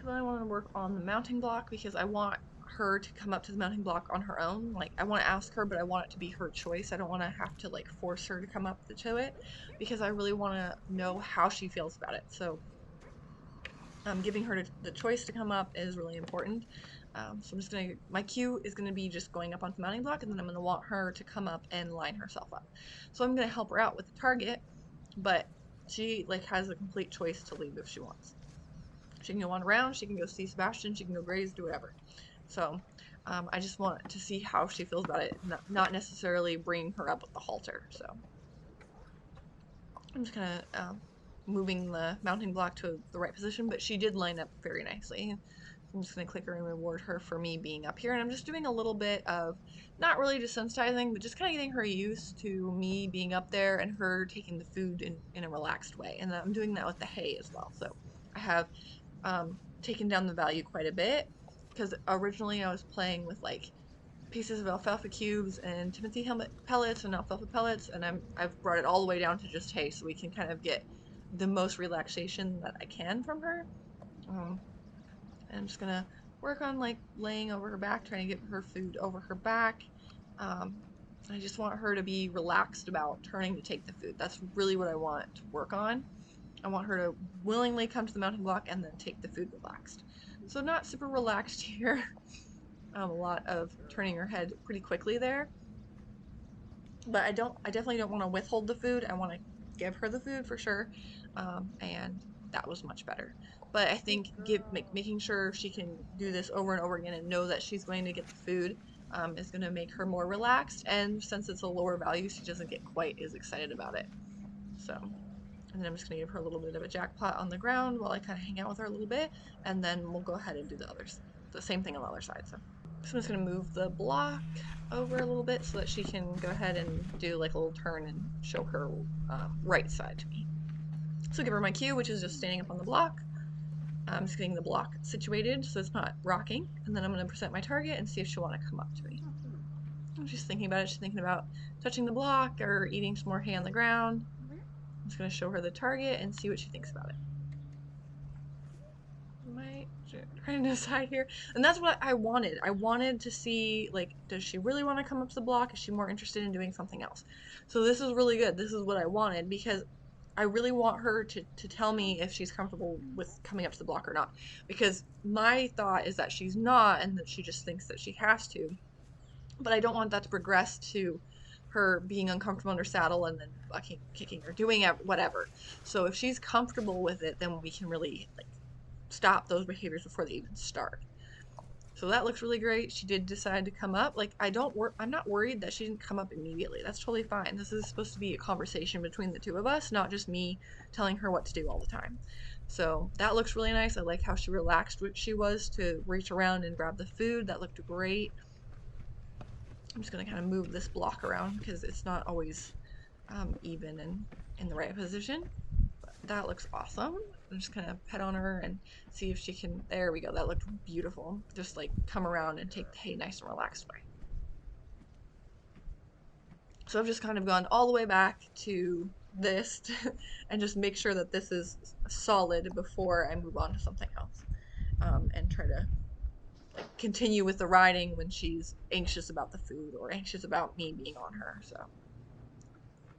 really want to work on the mounting block because I want her to come up to the mounting block on her own. Like, I want to ask her, but I want it to be her choice. I don't want to have to like force her to come up to it because I really want to know how she feels about it. So giving her the choice to come up is really important. So I'm just gonna, my cue is gonna be just going up onto the mounting block, and then I'm gonna want her to come up and line herself up. So I'm gonna help her out with the target, but she like has a complete choice to leave if she wants. She can go on around, she can go see Sebastian, she can go graze, do whatever. So I just want to see how she feels about it, not necessarily bringing her up with the halter. So I'm just kind of moving the mounting block to the right position, but she did line up very nicely. I'm just going to click her and reward her for me being up here. And I'm just doing a little bit of, not really desensitizing, but just kind of getting her used to me being up there and her taking the food in a relaxed way. And I'm doing that with the hay as well. So I have taken down the value quite a bit because originally I was playing with like pieces of alfalfa cubes and Timothy helmet pellets and alfalfa pellets, and I've brought it all the way down to just hay so we can kind of get the most relaxation that I can from her. And I'm just gonna work on like laying over her back, trying to get her food over her back. Um, I just want her to be relaxed about turning to take the food. That's really what I want to work on. I want her to willingly come to the mounting block and then take the food relaxed. So not super relaxed here. A lot of turning her head pretty quickly there. But I definitely don't want to withhold the food. I want to give her the food for sure. And that was much better. But I think making sure she can do this over and over again and know that she's going to get the food is going to make her more relaxed. And since it's a lower value, she doesn't get quite as excited about it. So, and then I'm just going to give her a little bit of a jackpot on the ground while I kind of hang out with her a little bit. And then we'll go ahead and do the same thing on the other side. So I'm just going to move the block over a little bit so that she can go ahead and do like a little turn and show her right side to me. So give her my cue, which is just standing up on the block. I'm just getting the block situated so it's not rocking, and then I'm going to present my target and see if she'll want to come up to me. She's thinking about it. She's thinking about touching the block or eating some more hay on the ground. I'm just going to show her the target and see what she thinks about it. Trying to decide here, and that's what I wanted. I wanted to see, like, does she really want to come up to the block? Is she more interested in doing something else? So this is really good. This is what I wanted because I really want her to tell me if she's comfortable with coming up to the block or not, because my thought is that she's not and that she just thinks that she has to, but I don't want that to progress to her being uncomfortable in her saddle and then bucking, kicking, or doing whatever. So if she's comfortable with it, then we can really like stop those behaviors before they even start. So that looks really great. She did decide to come up. Like, I'm not worried that she didn't come up immediately. That's totally fine. This is supposed to be a conversation between the two of us, not just me telling her what to do all the time. So that looks really nice. I like how she relaxed she was to reach around and grab the food. That looked great. I'm just going to kind of move this block around because it's not always even and in the right position. But that looks awesome. I'm just gonna pet on her and see if she can, there we go, that looked beautiful. Just like come around and take the hay nice and relaxed way. So I've just kind of gone all the way back to this and just make sure that this is solid before I move on to something else. And try to like continue with the riding when she's anxious about the food or anxious about me being on her. So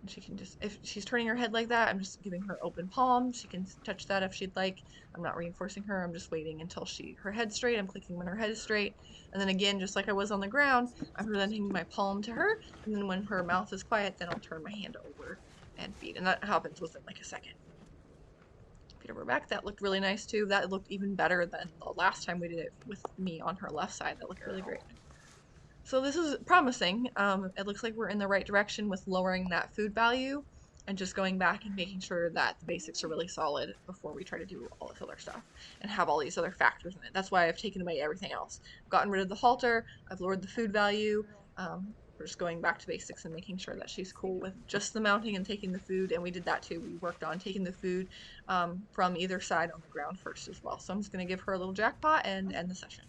she can just, if she's turning her head like that, I'm just giving her open palm. She can touch that if she'd like. I'm not reinforcing her. I'm just waiting until her head's straight. I'm clicking when her head is straight. And then again, just like I was on the ground, I'm presenting my palm to her. And then when her mouth is quiet, then I'll turn my hand over and feed. And that happens within like a second. Feed over back. That looked really nice too. That looked even better than the last time we did it with me on her left side. That looked really great. So this is promising. It looks like we're in the right direction with lowering that food value and just going back and making sure that the basics are really solid before we try to do all this other stuff and have all these other factors in it. That's why I've taken away everything else. I've gotten rid of the halter. I've lowered the food value. We're just going back to basics and making sure that she's cool with just the mounting and taking the food. And we did that too. We worked on taking the food from either side on the ground first as well. So I'm just going to give her a little jackpot and end the session.